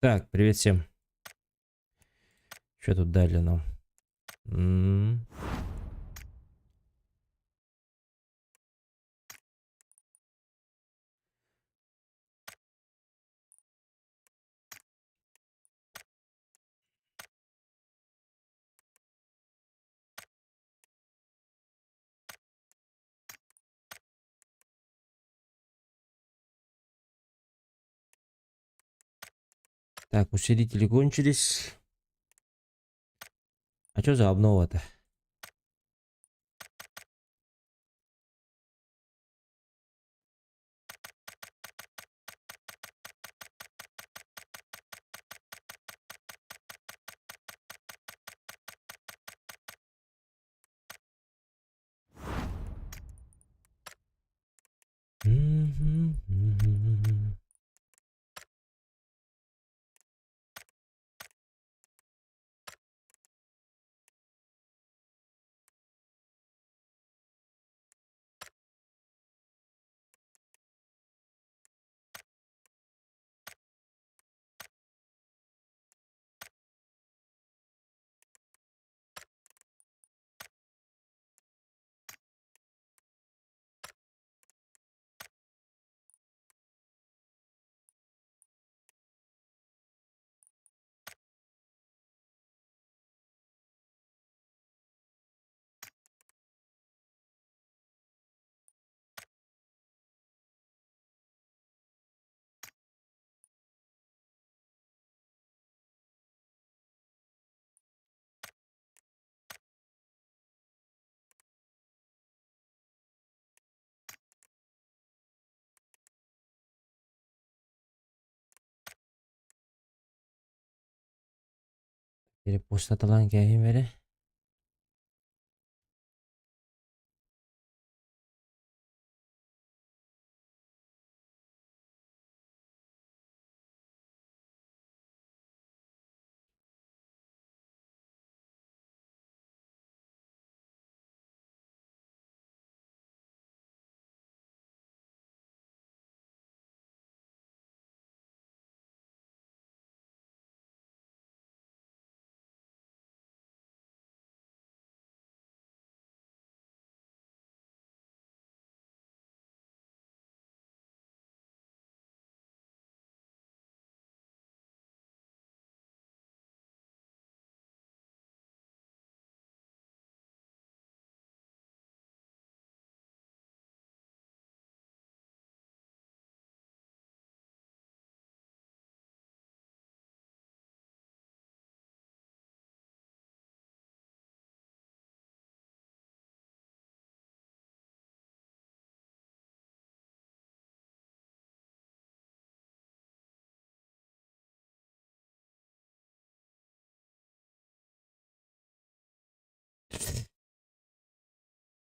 Так, привет всем. Что тут дали нам? Так, усилители кончились. А что за обнова-то? Перепусть atılan veri.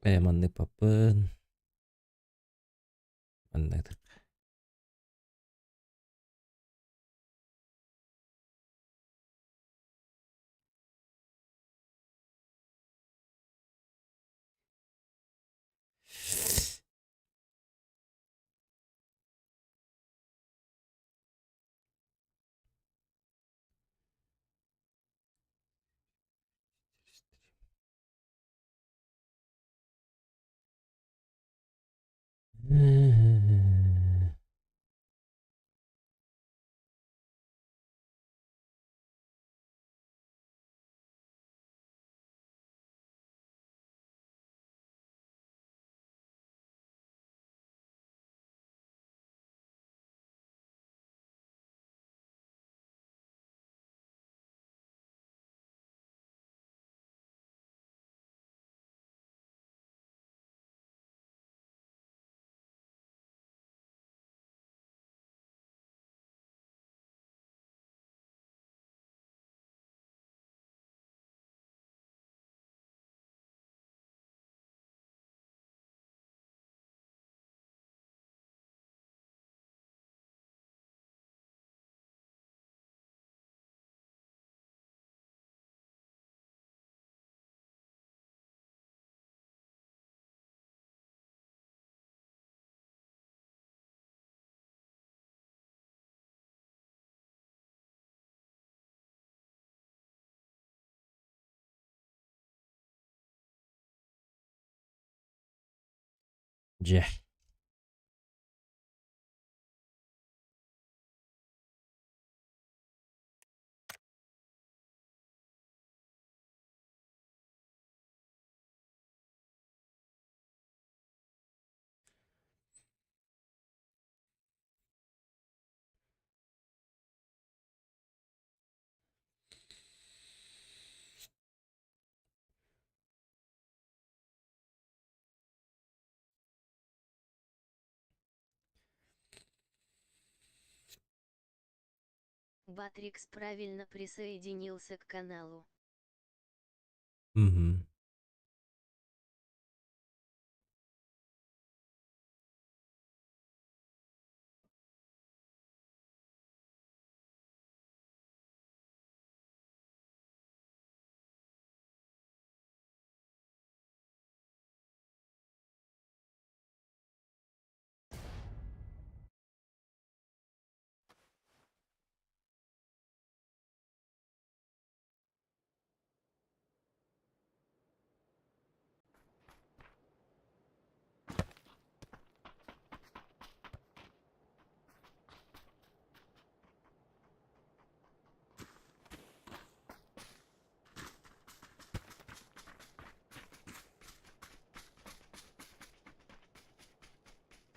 Manlık papın. Manlık. Же. Батрикс правильно присоединился к каналу. Угу.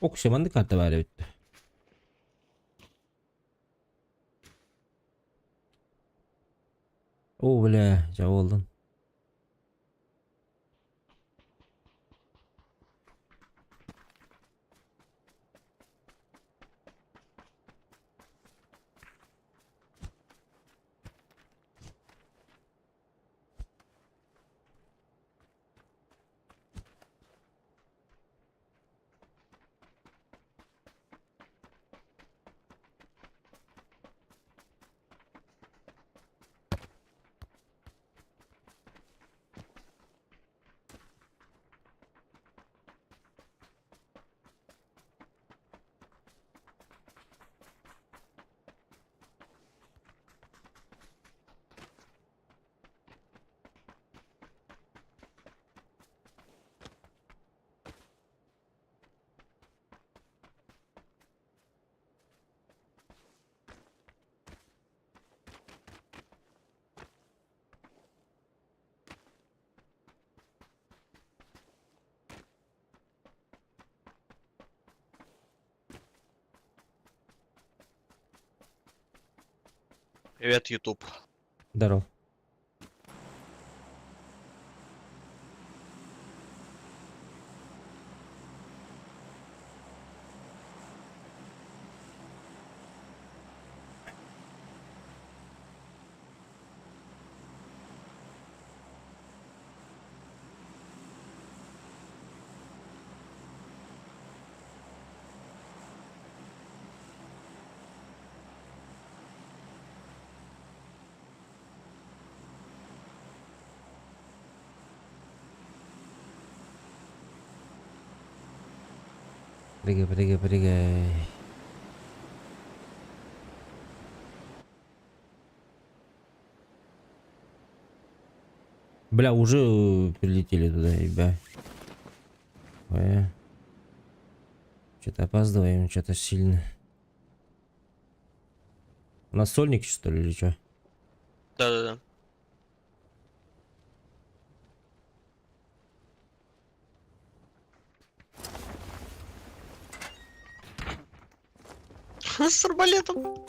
Okşamandı kartı var evet. O bile cevap oldun. Привет, YouTube. Здоров. Прыгай. Бля, уже прилетели туда, ребят. Что-то опаздываем, что-то сильно. У нас сольник, что ли, или что? Да-да-да. С арбалетом.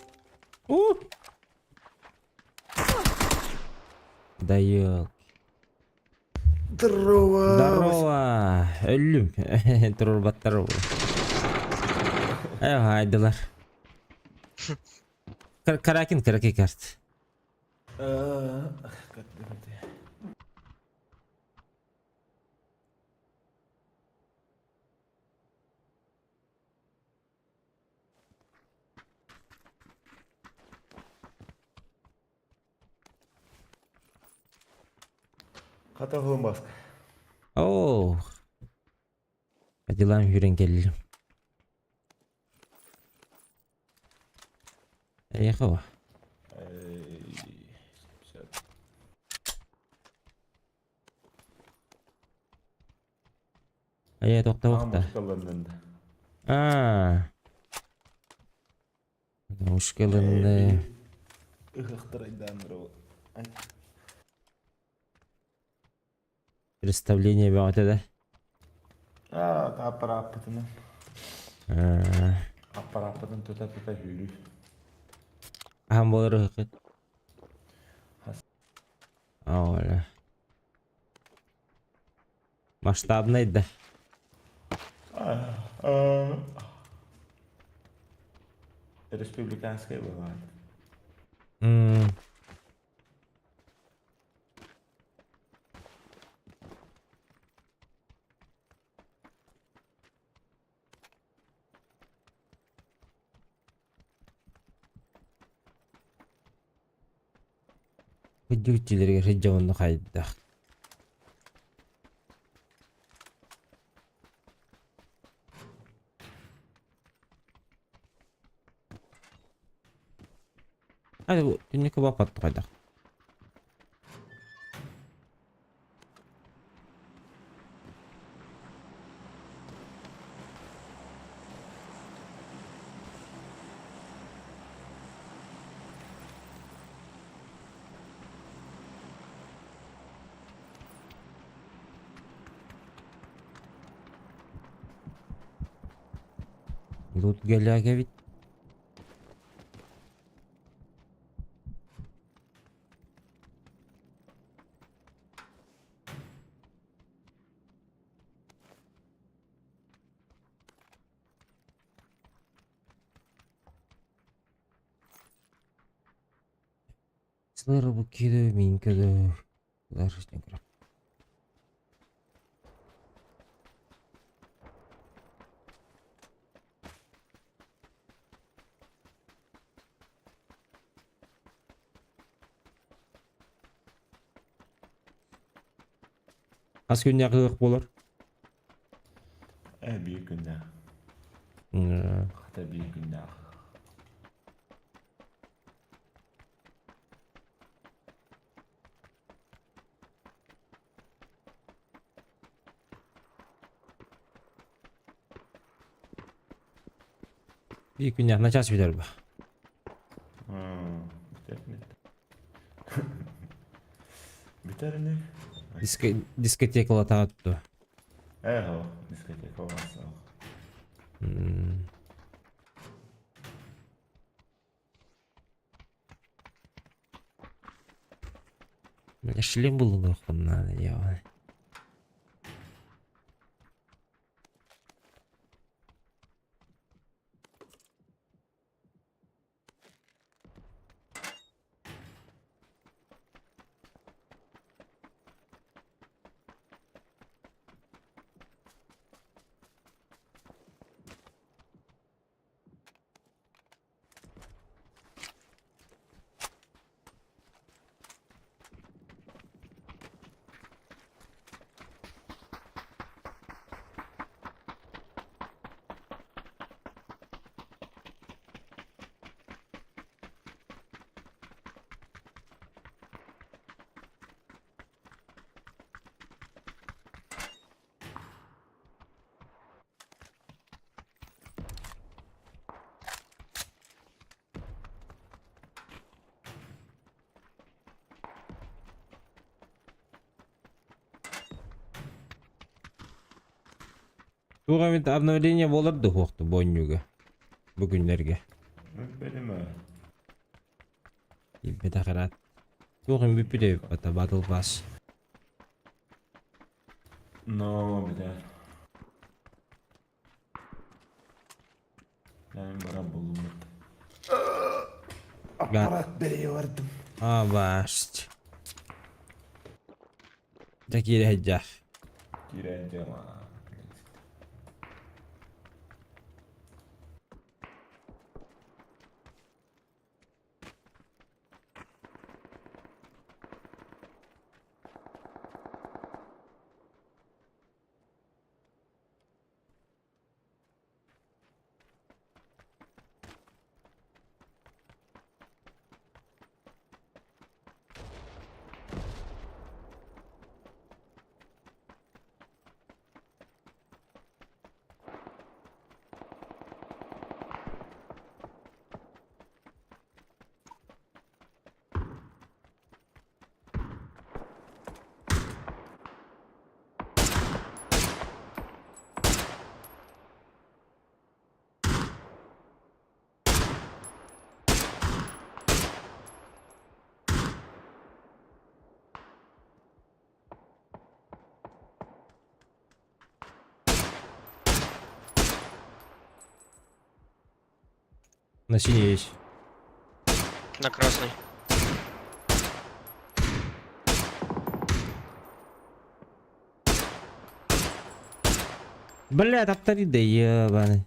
Да ёл. Здорово! Здорово. Ölüm. Турбаттар. Haydiler. Каракин карт. Как ты? Каталон баск. О. Hadi lan yürüyen gelelim. Ехала. Aya tokta Ama tokta. başkalarının da. Muşkalındı. Ihıhtıraydandır o. Ay. Представление бәғатеді. Аппаратını. Аппаратını tuta yürü. Ам болыр ұқыт. Хас. Аула. Масштабнайды. Республиканская бывает. Күддүктілерге жауынды қайды. Hadi bu dünkü bapattık hadi. Тут галяга ведь. Сылыр bu кеді, мен кеді. Бұлар істен көріп. Қас күнне қылық болар. Büyük günah. Hatta büyük günah. Bir gün yakına ças biter bu. Biter mi? Biter mi? Diskotekalı tağıttı. O. Diskoteka varsa o. Шлем bulundu bunlar ya. Туға мен обновление болырды оқты бойынуға. Бүгінлерге. Benim o. Ебет ақырат. Туғын бүпіде бата батыл пас. No, biter. Benim bana bulunmadı. Apparat bereye vardım. Башт. Такие хеджах. Gireceğim ha. На синей есть. На красный. Бля, топтали, да ебаный.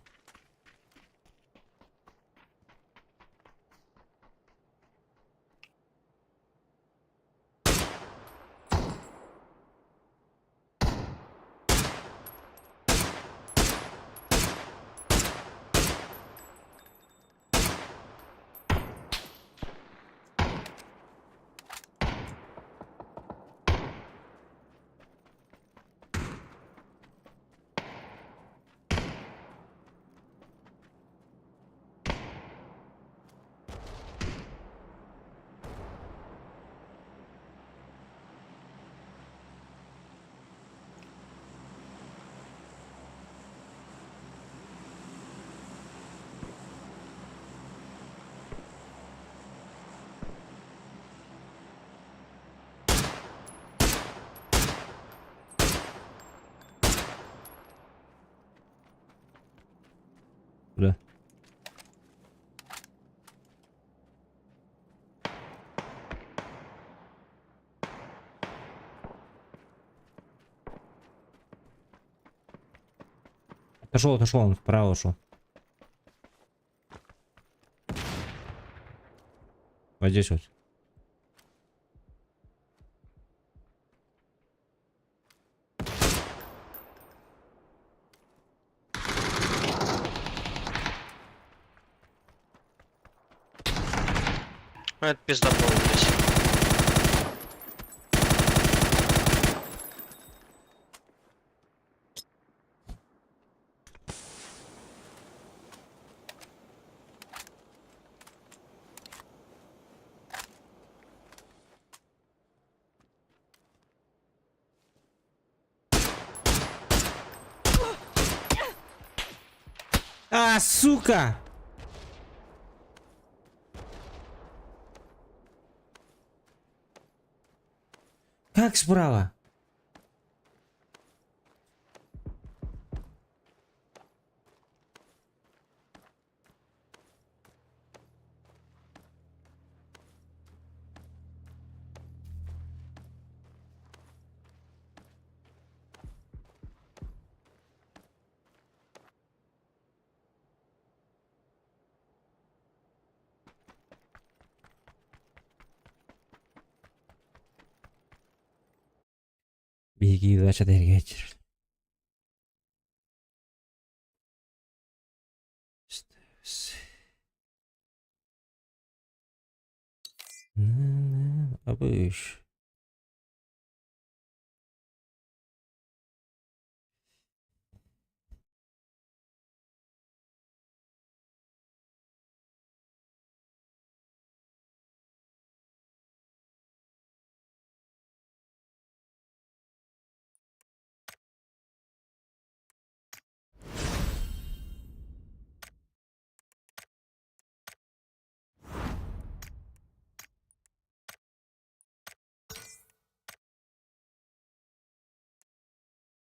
Бля. Отошел, он вправо ушел. Вот здесь вот. Ну, это пиздобол здесь. А, сука! Как справа? Беги, 24 вечер. Обыш.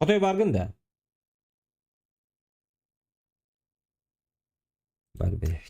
Xotoy bargin-da. Barber.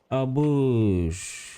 Обыш.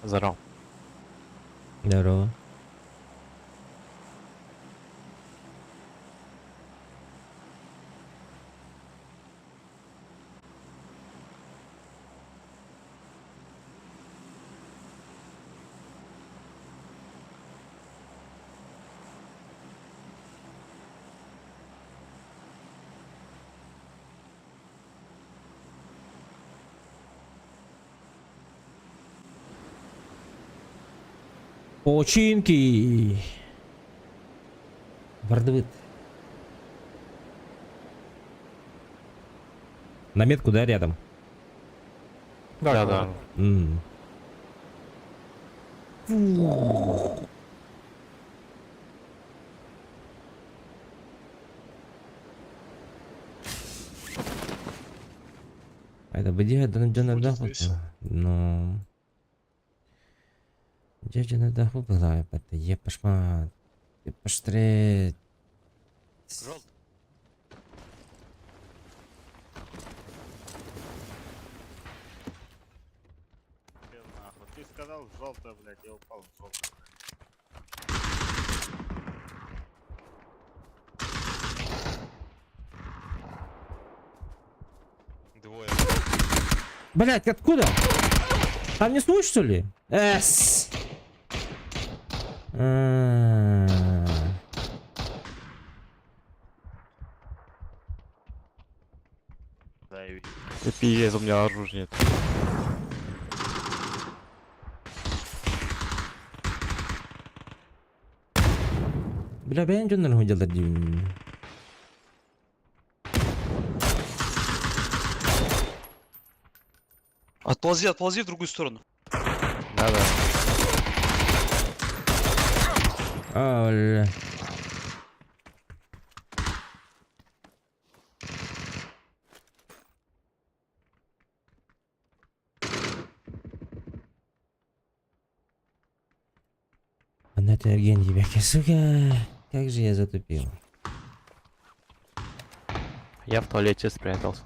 Здорово. Здорово. Починки. Бардовит. На метку, да, рядом? Да. М. Это бедя да но дядя да была это е пошма поштрет. Нахуй. Ты сказал желтое, блядь, я упал в желтое. Двое. Блять, откуда? Там не слышишь, что ли? Эс. Заебись. Ты пиздец, у меня оружия нет. Бля, ben jönner hocalar diyeyim. Отползи в другую сторону. Да. Бля. Она Эрген тебя, сука. Как же я затупил. Я в туалете спрятался.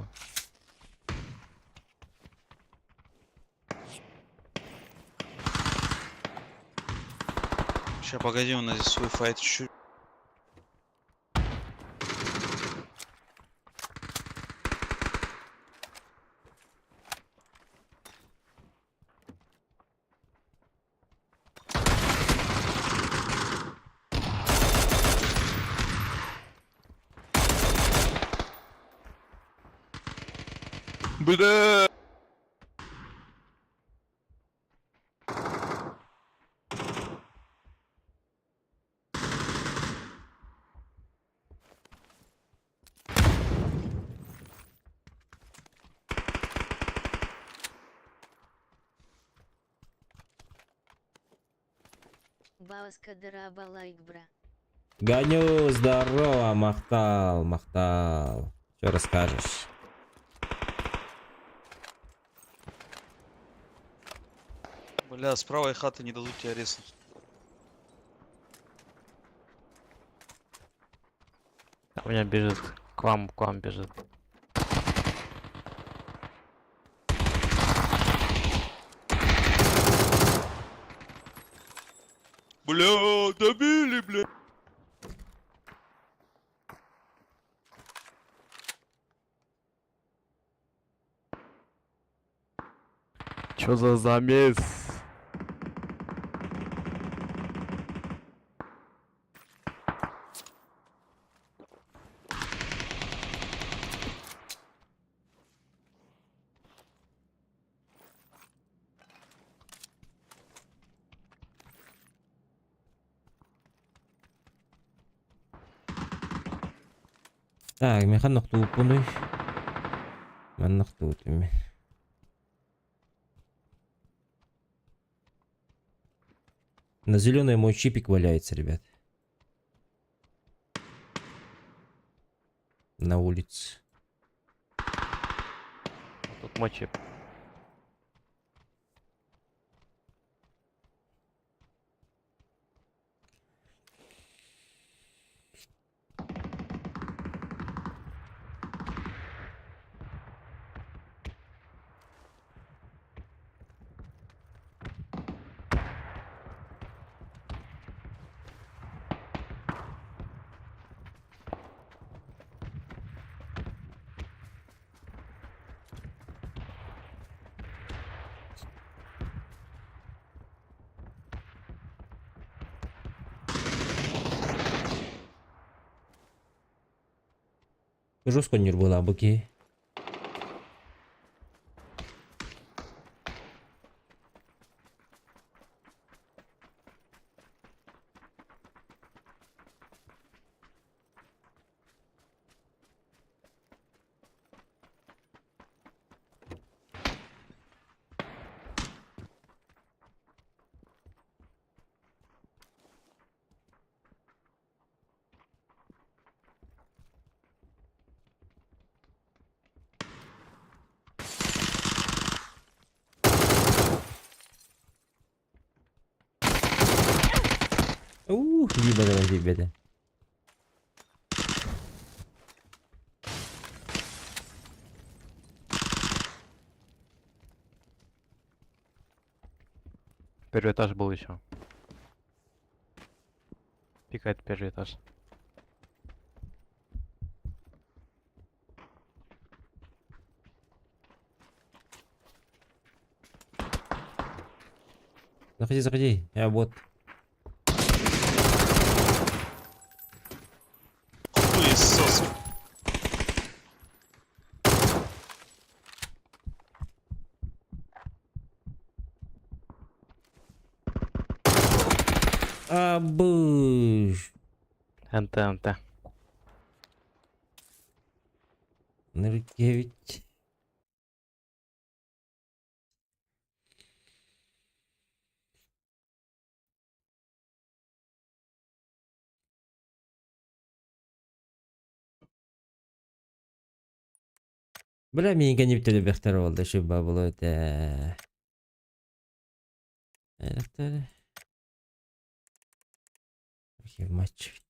Сейчас, погоди, у нас здесь свой файт чуть-чуть. Бля! Бауска дыраба лайк, бра. Гоню, здорово, Махтал. Что расскажешь? Бля, с правой хаты не дадут тебя резнуть. У меня бежит. К вам бежит. Бля, добили, бля. Чё за замес? Так, механ нахтупуной. Мен нахтутими. На зеленой мой чипик валяется, ребят. На улице. Тут мой чип. Жестко не была боки. Ебать. Первый этаж был еще. Пикает первый этаж. Заходи. Я вот. Хуесос. Абыш. НТ. 09. Бля, меніге не бітелі бехтер oldu. Şu babılı öte. Bехтер. Матч.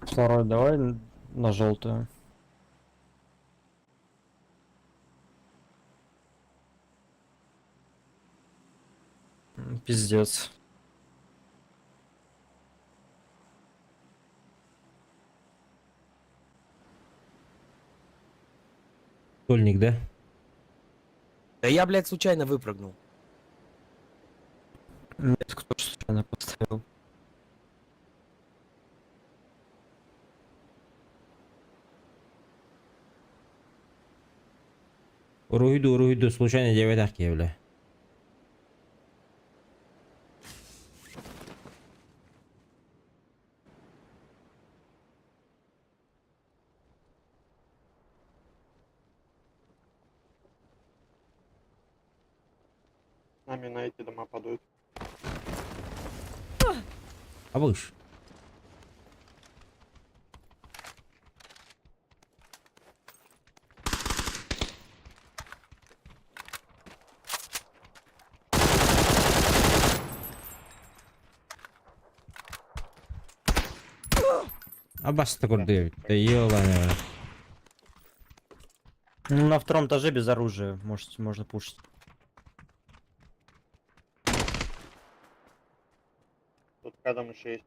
Второй давай на желтую. Пиздец. Стольник, да? Да я, блядь, случайно выпрыгнул. Нет, кто ж случайно поставил. Руйду, случайно 9 бля. нами на эти дома падают. А выше. А бас такой Дэвид, да ёбаный. Ну, на втором этаже без оружия, можно пушить. Тут рядом еще есть.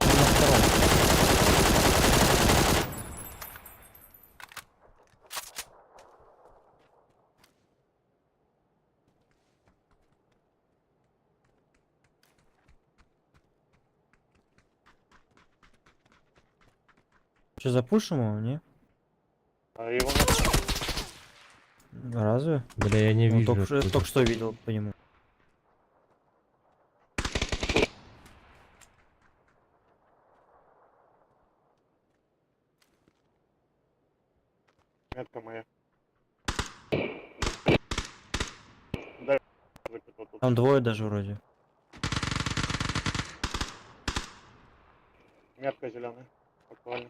На втором. Что, запушим его, не? А его Разве? Бля, я не Ну, вижу. только оттуда. что видел по нему. метка моя. Дай закрутил тут. Там двое даже вроде. Метка зеленая. Актуально.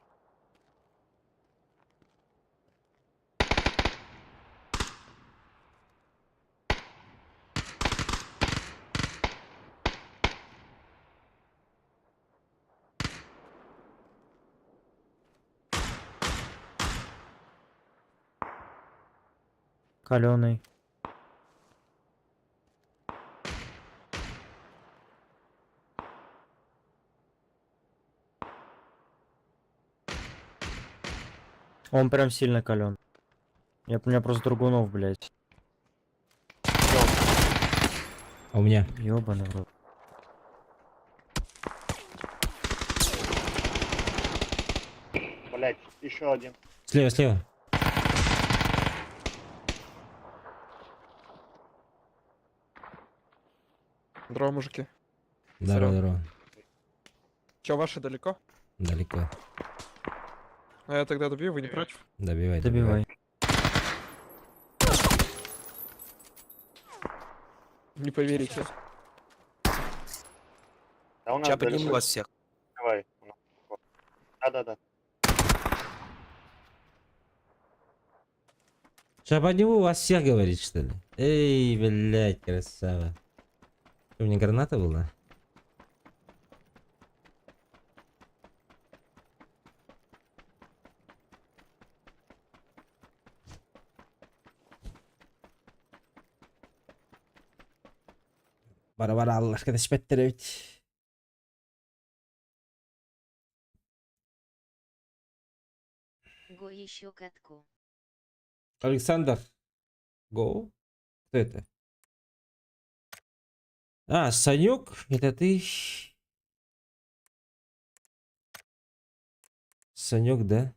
Каленый. Он прям сильно кален. У меня просто другунов, блядь. А у меня. Ёбаный в рот. Блять, еще один. Слева, слева. Здорово, мужики. Здорово, здорово. Че, ваши далеко? Далеко. А я тогда добью, вы не против? Добивай, Добивай. Не поверите. Да у нас Сейчас подниму далеко. вас всех. Давай. Да-да-да. Сейчас подниму вас всех, говорит, что ли? Эй, блядь, красава. Что, у меня граната была? Bana Allah aşkına ettireyim. Го еще катку. Александр. Go. Кто это? А, Санек, это ты. Санек, да?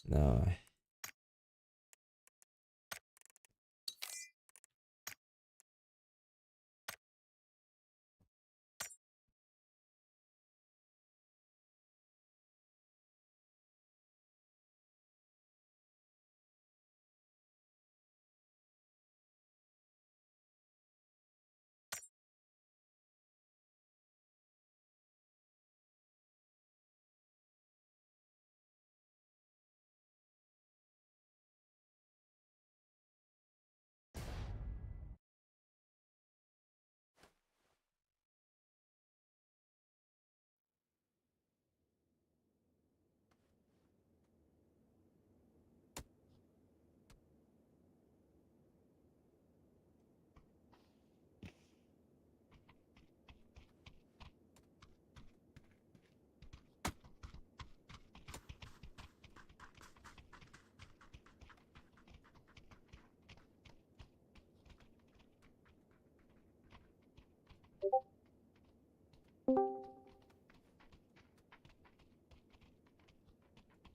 Давай.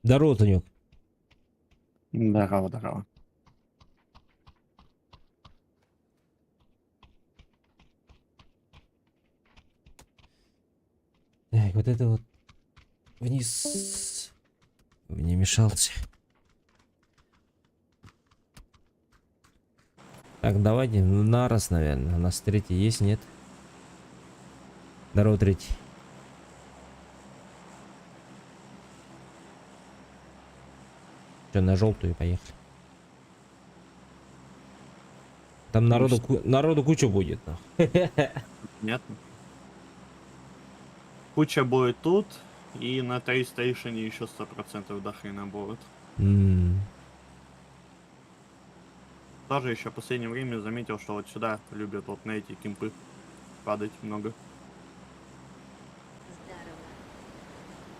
Здорово, Танек. Здорово, здорово. Ой, вот это вот вниз. В немешалке. Так, давайте на раз, наверное. У нас третий есть, нет? Здорово, третий. Че, на желтую поехали. Там народу куча будет. Понятно. Куча будет тут, и на Тейстейшене еще 100% до хрена будет. Тоже еще в последнее время заметил, что вот сюда любят вот на эти кемпы падать много.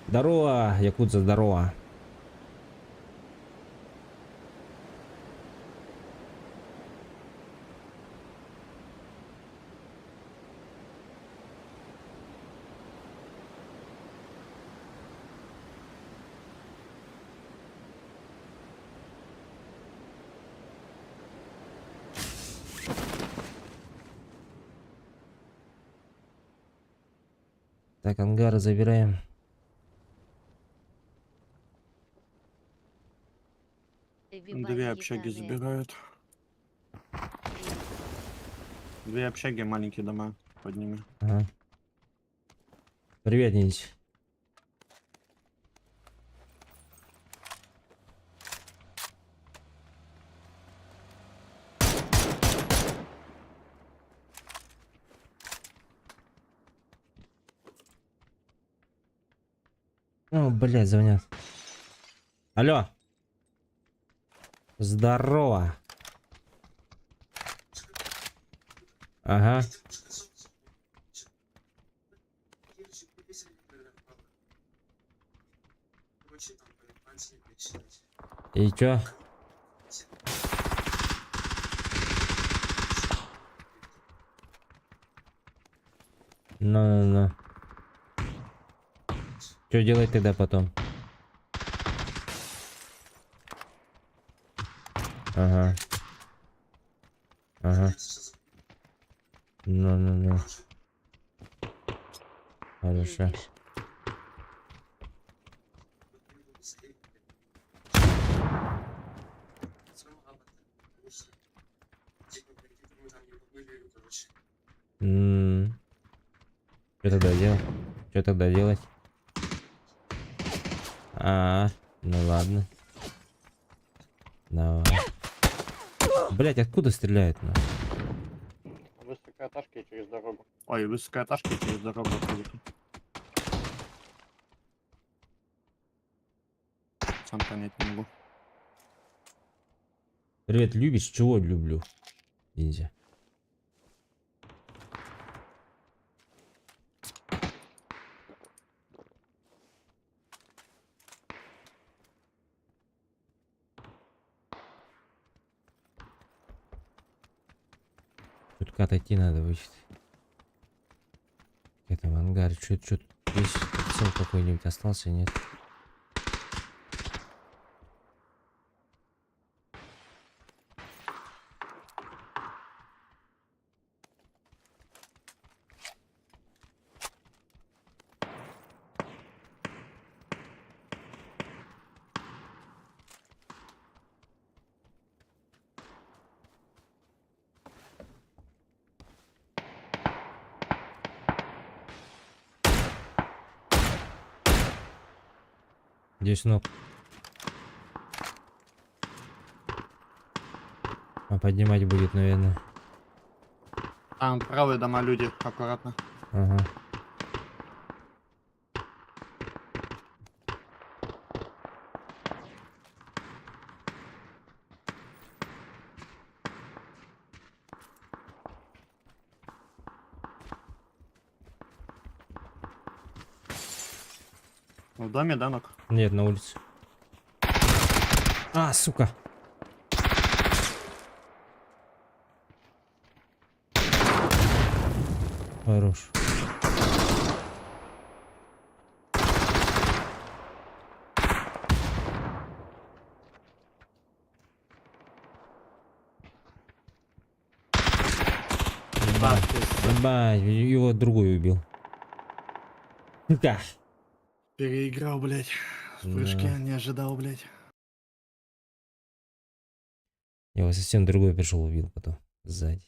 Здорово. Здорово, Якудза, здорово. Так, ангары забираем. Две общаги забирают. Две общаги, маленькие дома под ними. Ага. Привет, Нить. О, блядь, звонят. Алло. Здорово. Ага. И чё? Ну. Что делать тогда потом? Ага. Ага. Ну. Хорошо. Любишь. Что тогда делать? Что тогда делать? Ну ладно. Давай. Блять, откуда стреляют? Высокая ташка через дорогу. Ой, высокая ташка через дорогу. Сам понять не могу. Привет, любишь? Чего люблю? Ниндзя. Тут отойти надо вычитать. К этому ангаре. Что здесь прицел какой-нибудь остался, нет? Здесь ног. Поднимать будет, наверное. Там правые дома люди, аккуратно. Ага. В доме, да, ног? Нет, на улице. Сука. Хорош. Ебать, его другой убил. Сука. Переиграл, блядь. В прыжке не ожидал, блядь. Я его совсем другой пришел, убил потом. Сзади.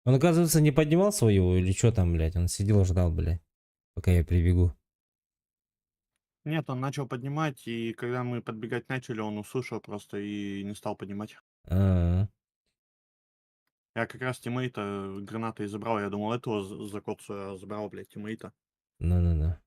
Он, оказывается, не поднимал свою или что там, блядь? Он сидел, ждал, блядь, пока я прибегу. Нет, он начал поднимать, и когда мы подбегать начали, он услышал просто и не стал поднимать. А-а-а. Я как раз тиммейта гранатой забрал, я думал, этого закоцаю, а забрал, блядь, тиммейта. Ну-ну-ну.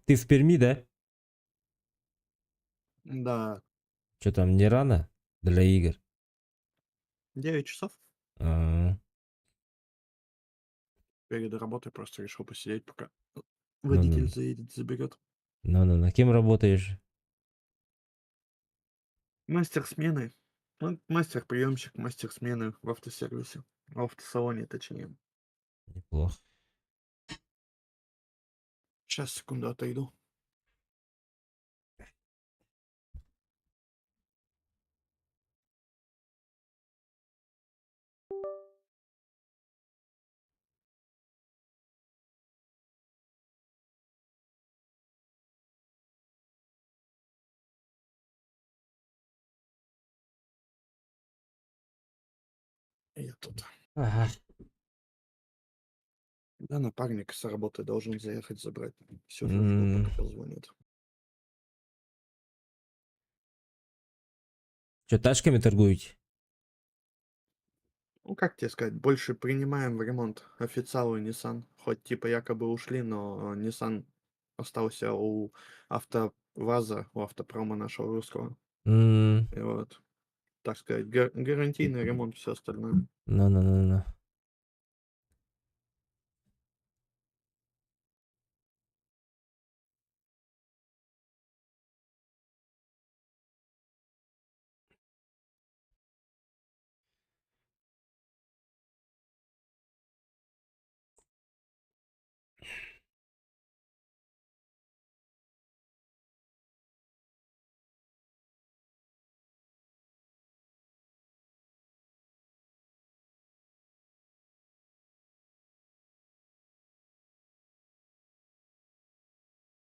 Ты в Перми, да? Да, Что там, не рано для игр? 9 часов А-а-а. перед работой просто решил посидеть, пока Ну-ну. водитель заедет, заберет. Ну-ну-ну. Кем работаешь? Мастер смены. Ну, мастер-приемщик, мастер смены в автосервисе. В автосалоне, точнее. Неплохо. Сейчас, секунду, отойду. Я тут. Ага. Да, напарник с работы должен заехать забрать. Все же жду, М. пока позвонит. Что, тачками торгуете? Ну, как тебе сказать, больше принимаем в ремонт официалы Nissan. Хоть типа якобы ушли, но Nissan остался у АвтоВАЗа, у автопрома нашего русского. М. И вот, так сказать, гарантийный ремонт, все остальное. Ну-ну-ну-ну.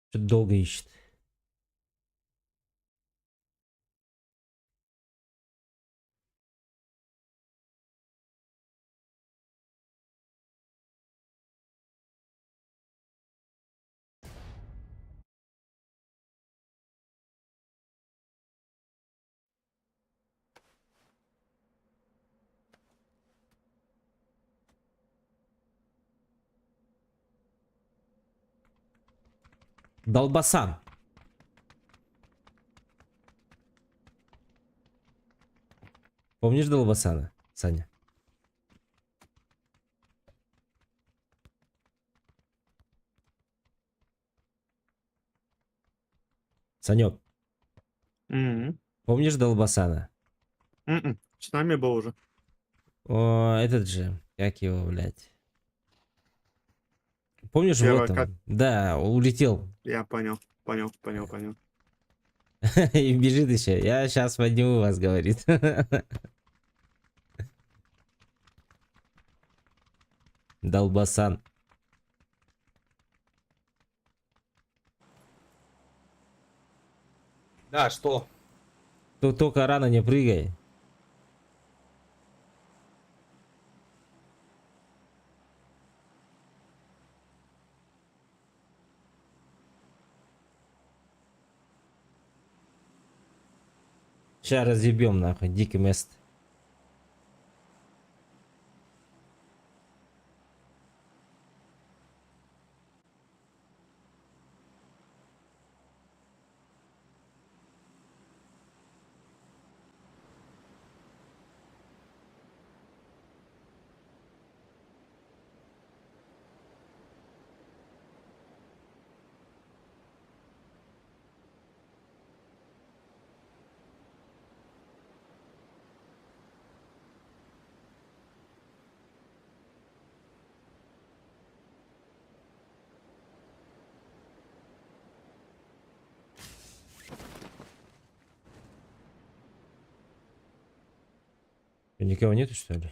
Что-то долго ищет. Долбасан. Помнишь Долбасана, Саня? Санек, Мгм. помнишь Долбасана? С нами был уже. О, этот же, как его, блядь. Помнишь, в Первое, как... этом? Да, улетел. Я понял. И бежит еще. Я сейчас подниму вас, говорит. Долбасан. Да, что? Тут только рано не прыгай. Сейчас разъебем, нахуй, дикий мест. Никого нету, что ли?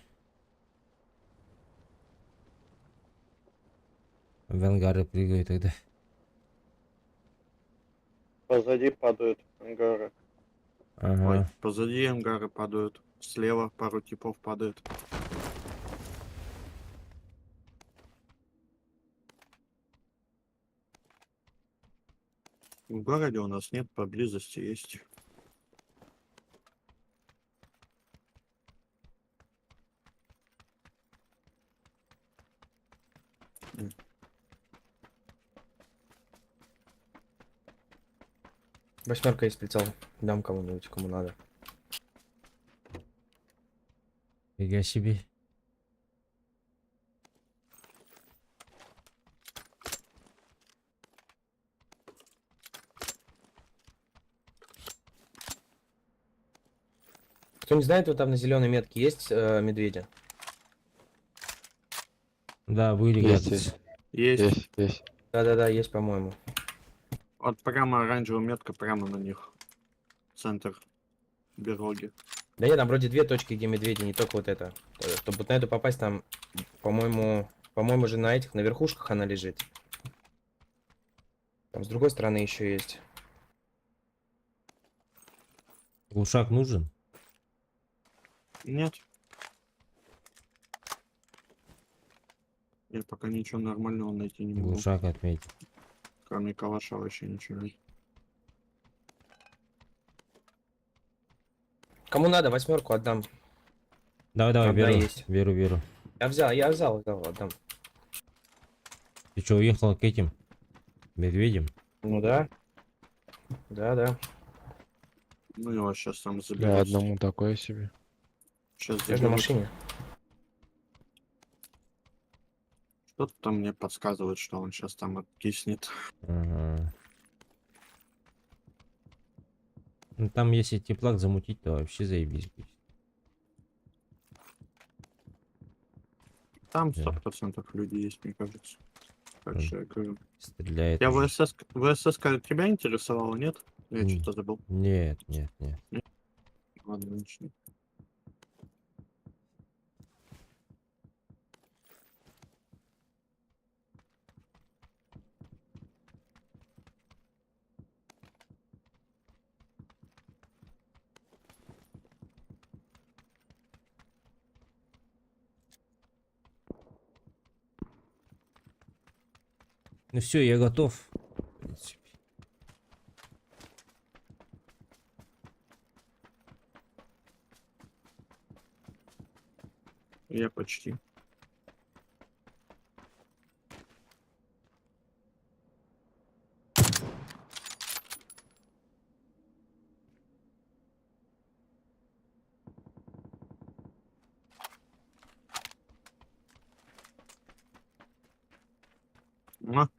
В ангары прыгаю тогда. Позади падают ангары. Ой, Ага. позади ангары падают. Слева пару типов падает. В городе у нас нет, поблизости есть. Восьмерка есть прицел. Дам кому-нибудь, кому надо. Фига себе. Кто не знает, вот там на зеленой метке есть медведи. Да, были Есть, где-то. Есть. Есть. Да-да-да, есть, по-моему. Вот прямо оранжевая метка, прямо на них. Центр дороги. Да нет, там вроде две точки, где медведи, не только вот это. Чтобы вот на эту попасть, там, по-моему, же на этих, на верхушках она лежит. Там с другой стороны еще есть. Глушак нужен? Нет. Я пока ничего нормального найти не могу. Глушак отметь. Кроме калаша вообще ничего нет. Кому надо, восьмерку отдам. Давай, Одна беру. есть. Беру. Я взял, отдам. Ты что, уехал к этим медведям? Ну да. Да. Ну его сейчас там Я заберут. одному такое себе. Сейчас Я же на машине. Что-то там мне подсказывает, что он сейчас там откиснет. Ага. Ну там если теплак замутить, то вообще заебись будет. Там Да. 100% люди есть, мне кажется. Так Мгм. что я говорю. Стреляет. Я уже. ВСС тебя интересовало, нет? Я М. что-то забыл. Нет. Ладно, начни. Ну все, я готов. В принципе. Я почти.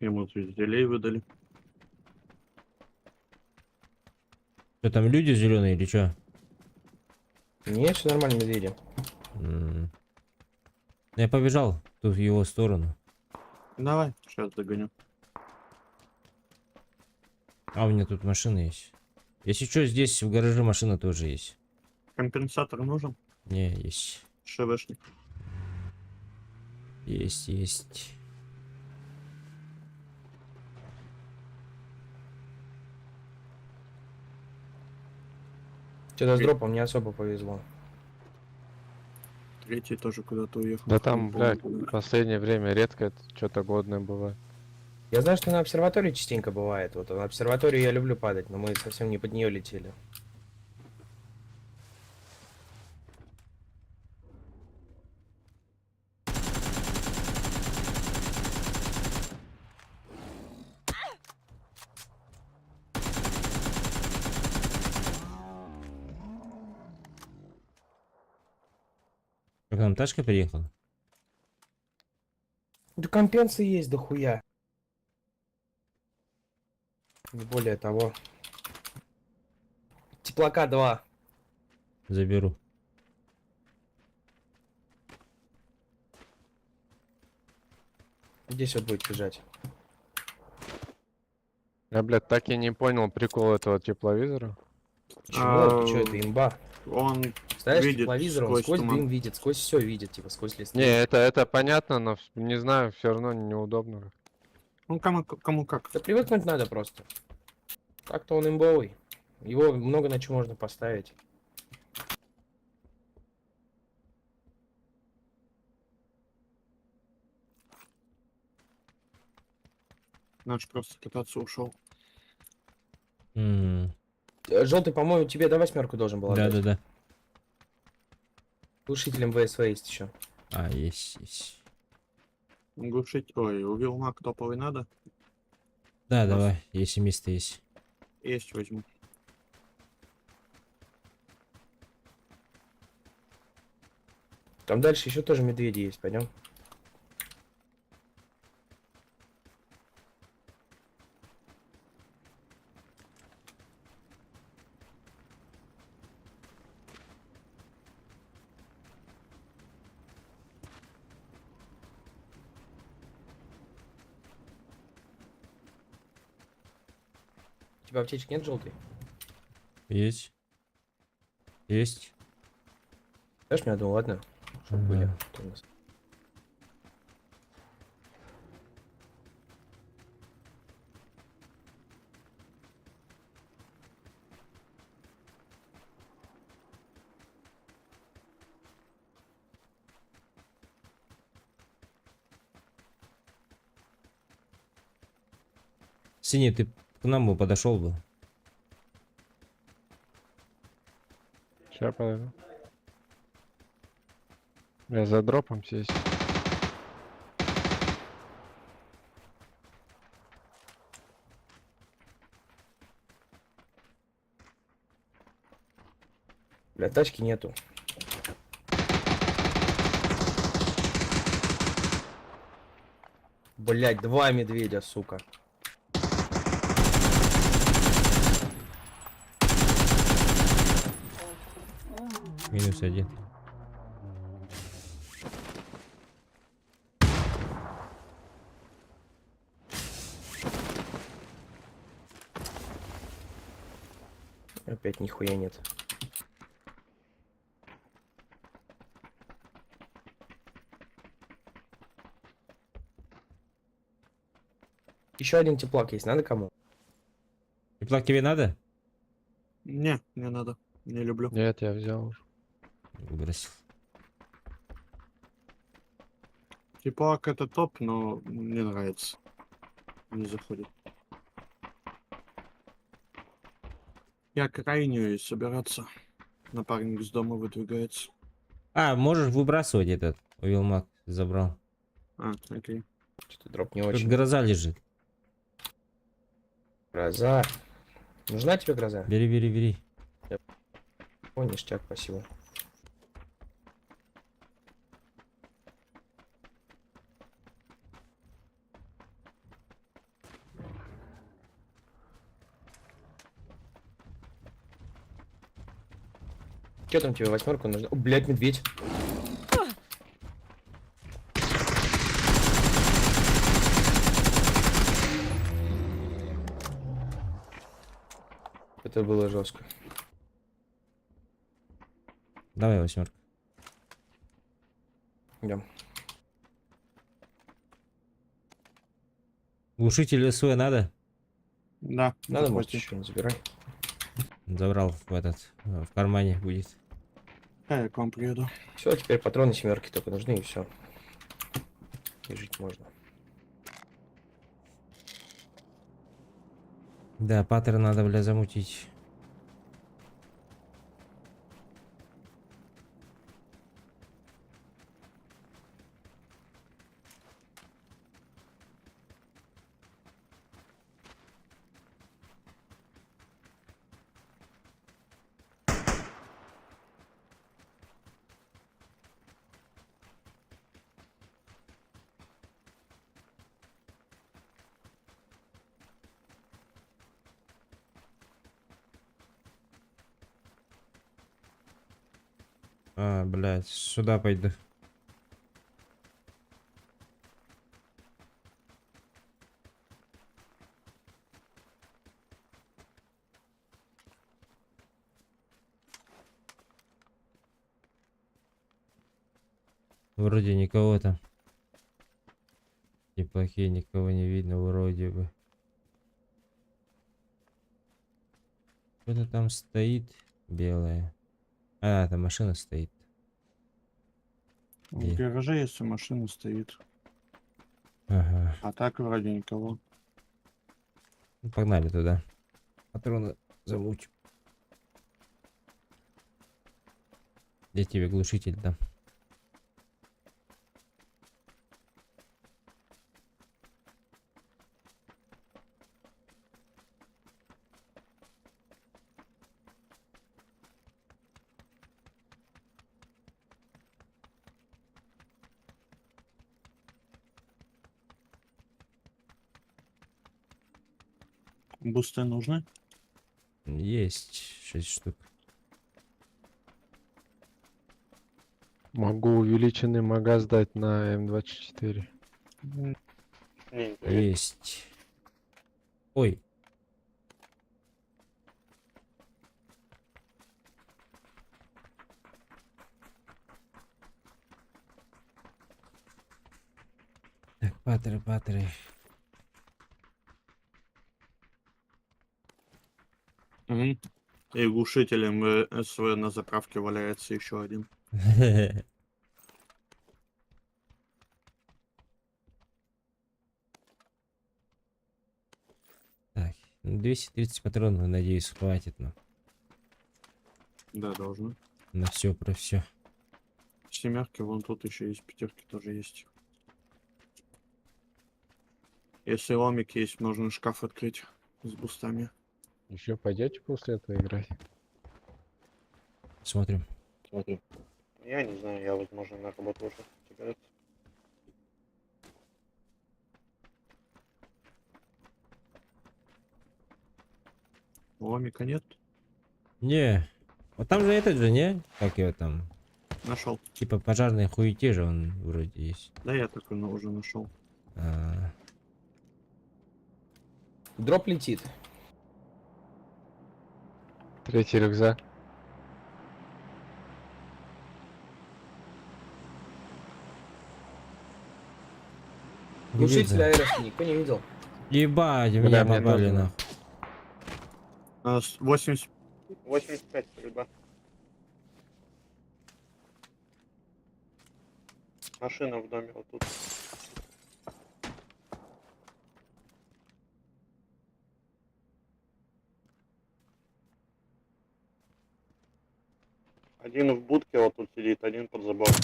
Ему звезделей выдали. Что там люди зеленые или что? Нет, все нормально, медведи. Я побежал тут в его сторону. Давай, сейчас догоню. А у меня тут машина есть. Если что, здесь в гараже машина тоже есть. Компенсатор нужен? Не, есть. ШВшник. Есть. Что-то с дропом не особо повезло. Третий тоже куда-то уехал. Да Не там, помню, блядь, куда. в последнее время редко это что-то годное бывает. Я знаю, что на обсерватории частенько бывает. Вот на обсерватории я люблю падать, но мы совсем не под нее летели. Как нам тачка приехала? Да компенсы есть дохуя. Не более того. Теплака 2. Заберу. Здесь вот будет лежать. Я, блядь, так и не понял прикол этого тепловизора. Чего? Ты что, это имба. Он Ставишь видит тепловизор, он сквозь сквозь туман. дым видит, сквозь все видит, типа сквозь лист. Не, это понятно, но не знаю, все равно неудобно. Ну, кому как. Да привыкнуть надо просто. Так-то он имбовый. Его много на что можно поставить. Наш просто кататься ушел. Желтый, по-моему, тебе до 8 должен был отдать. Да. Глушителем ВСВ есть еще. А, есть. Глушить. Ой, у Вилмак топовый надо? Да, Класс. давай, если место есть. Есть, возьму. Там дальше еще тоже медведи есть, пойдем. У тебя аптечек нет желтый? Есть. Дашь мне одну, ладно? Чтоб были. Ага. Тут у нас. Синий, ты к нам бы подошел бы. Сейчас подойду. Я за дропом здесь. Бля, тачки нету. Блять, 2 медведя, сука. -1. Опять нихуя нет. Еще один теплак есть, надо кому? Теплак тебе надо? Не надо. Не люблю. Нет, я взял уже. Выбросил. Теплак это топ, но мне нравится. Не заходит. Я крайнюю собираться. Напарник с дома выдвигается. А, можешь выбрасывать этот. Уилмак забрал. А, окей. Что-то дроп не Тут очень. гроза лежит. Гроза. Нужна тебе гроза? Бери. О, ништяк, спасибо. Че там тебе 8 нужно? О, блядь, медведь. Это было жестко. Давай 8. Идем. Глушитель СВ надо? Да, Надо, может, захвати. еще не забирай. Забрал в этот, в кармане будет. Я к вам приеду. Все, теперь патроны 7 только нужны и все. И жить можно. Да, паттерн надо, бля, замутить. А, блядь, сюда пойду. Вроде никого там. Неплохие, никого не видно вроде бы. Что-то там стоит белое. А, там машина стоит. В Где? гараже если машина стоит. Ага. А так вроде никого. Ну, погнали туда. Патроны замучу. Я тебе глушитель дам. Бусты нужны? Есть 6 штук. Могу увеличенный магаз дать на М24. Есть. Ой. Так, патры. Угу. И глушителем СВ на заправке валяется еще один. Так, 230 патронов, надеюсь, хватит нам. Да, должно. На все про все. Семерки, вон тут еще есть, пятерки тоже есть. Если ломик есть, можно шкаф открыть с бустами. Еще пойдете после этого играть? Смотрим. Смотри. Я не знаю, я, возможно, на работу уже собираюсь. Ломика нет? Не. Вот там же этот же, не? Как его там? Нашел. Типа пожарной хуете же он вроде есть. Да, я такой уже нашел. А, Дроп летит. Третий рюкзак. не Глушитель видно. аэроски никто не видел. Ебать, у Бля, меня мне попали тоже. нахуй. 85 стрельба. Машина в доме вот тут. Один в будке вот тут сидит, один под забором.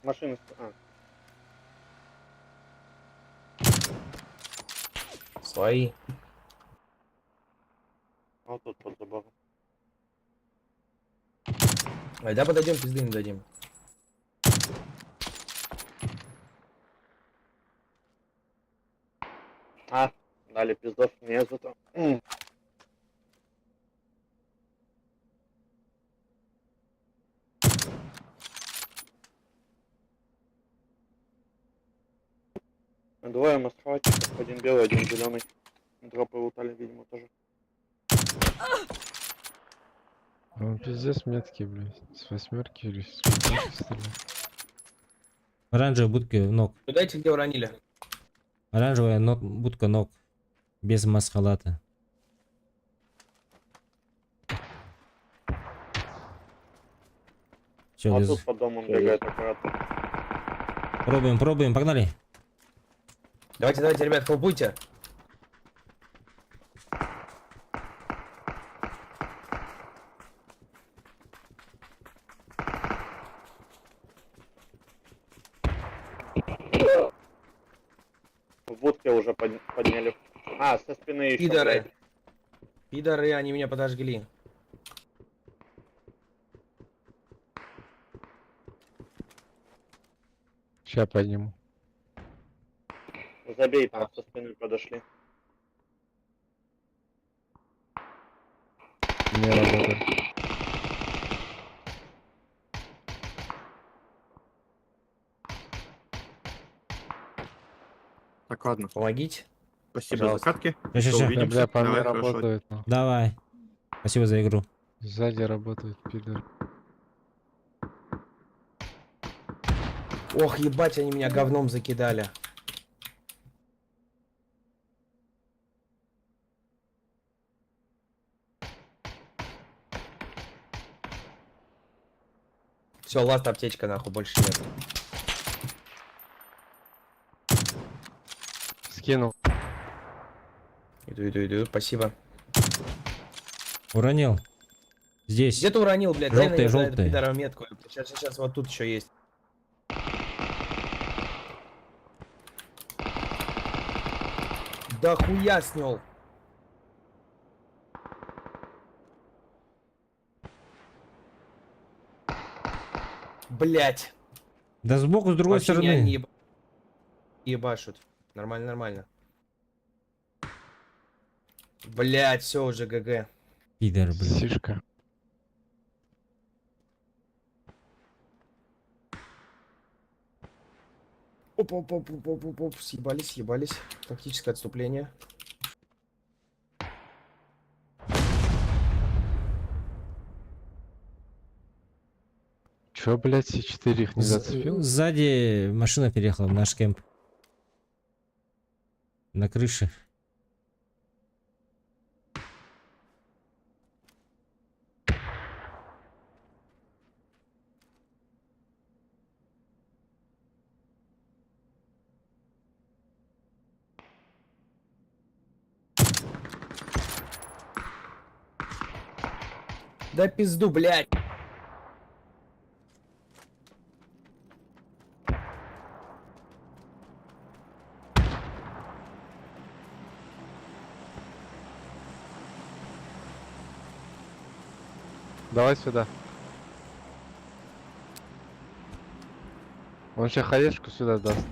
Машина... Свои. Вот тут под забором. Ай, да подойдем, пизды не дадим. Дали пиздов мне зато. Двое маскировальщиков, один белый, один зеленый. Дропы лутали, видимо, тоже. Он пиздец меткий, блядь. С 8 или с 15 стреляет. Оранжевая будка ног. Ну дайте, где уронили. Оранжевая будка ног. Без масхалата. Все, А тут под домом бегает аккуратно. пробуем, погнали. Давайте, ребят, хлопуйте. В будке уже подняли. Со спины еще. Пидоры. Пидоры, они меня подожгли. Сейчас подниму. Забей, там со спины подошли. Не работает. Так, ладно. Помогите. Спасибо Пожалуйста. за катки. Ща, ща, Ещё ща. увидимся. Бля, по мне Давай, хорошо. работают. Ну. Давай. Спасибо за игру. Сзади работают, пидор. Ох, ебать, они меня говном закидали. Все, ласт аптечка, нахуй, больше нет. Скинул. Иду, спасибо. Уронил. Здесь. Где ты уронил, блядь? Желтые, Дай мне за эту желтые. пидора метку. Сейчас, вот тут еще есть. Да хуя снял. Блять. Да сбоку, с другой Вообще стороны. они ебашут. Нормально. Блять, все уже ГГ. Пидор, блин. Сишка. Оп, съебались. Тактическое отступление. Чё, блядь, С4 их не зацепил? Сзади машина переехала в наш кемп. На крыше. Да пизду, блять. Давай сюда. Он сейчас хаешку сюда даст.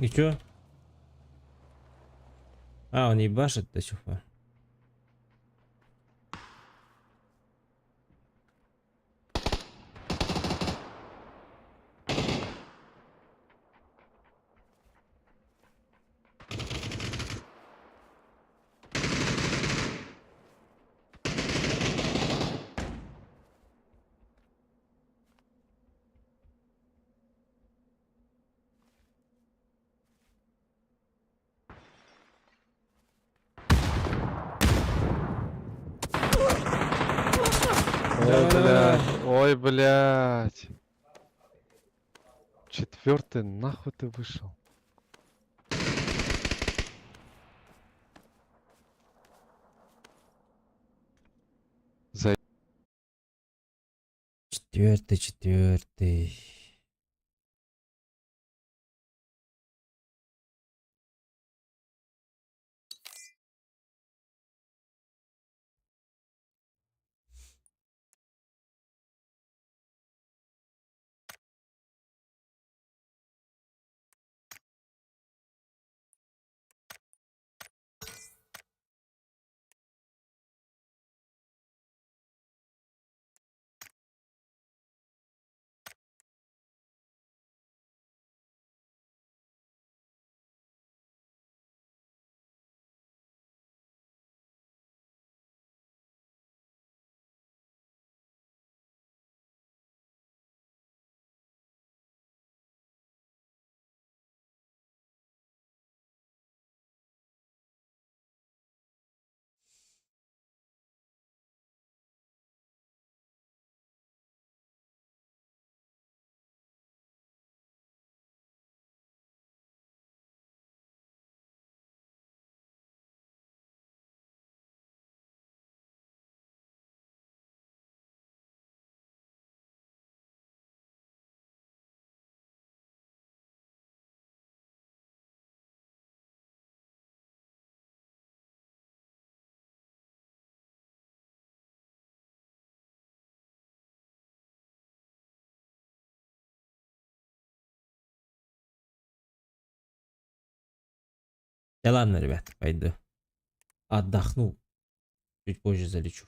И чё? А, он ебашит до сих пор. Ой, блядь. Ой, блядь. Четвертый, нахуй ты вышел? Четвертый. Да ладно, ребят, пойду. Отдохну. Чуть позже залечу.